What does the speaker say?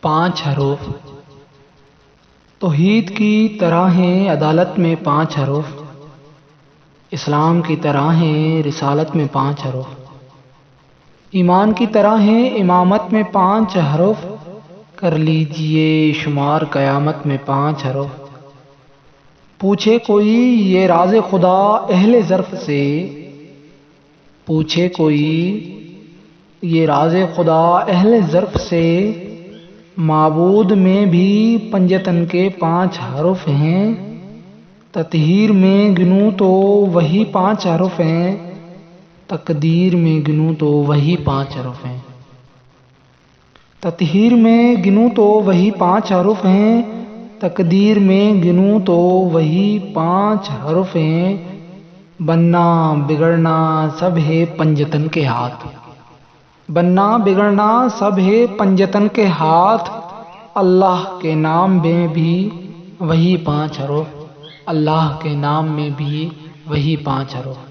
5 حروف توحید کی طرح ہیں عدالت میں 5 حروف، اسلام کی طرح ہیں رسالت میں 5 حروف، ایمان کی طرح ہیں امامت میں 5 حروف، کر لیجئے شمار قیامت میں 5 حروف۔ پوچھے کوئی یہ راز خدا اہل ظرف سے، پوچھے کوئی یہ راز خدا اہل ظرف سے، معبود میں بھی پنجتن کے 5 حروف ہیں، تطہیر میں گنوں تو وہی 5 حروف ہیں، تقدیر میں گنوں تو وہی 5 حروف ہیں۔ تطہیر میں گنوں تو وہی 5 حروف ہیں، تقدیر میں گنوں تو وہی 5 حروف ہیں، بننا بگڑنا سب ہے پنجتن کے ہاتھ، بننا بگڑنا سب ہے پنجتن کے ہاتھ، اللہ کے نام میں بھی وہی 5 حروف، اللہ کے نام میں بھی وہی 5 حروف۔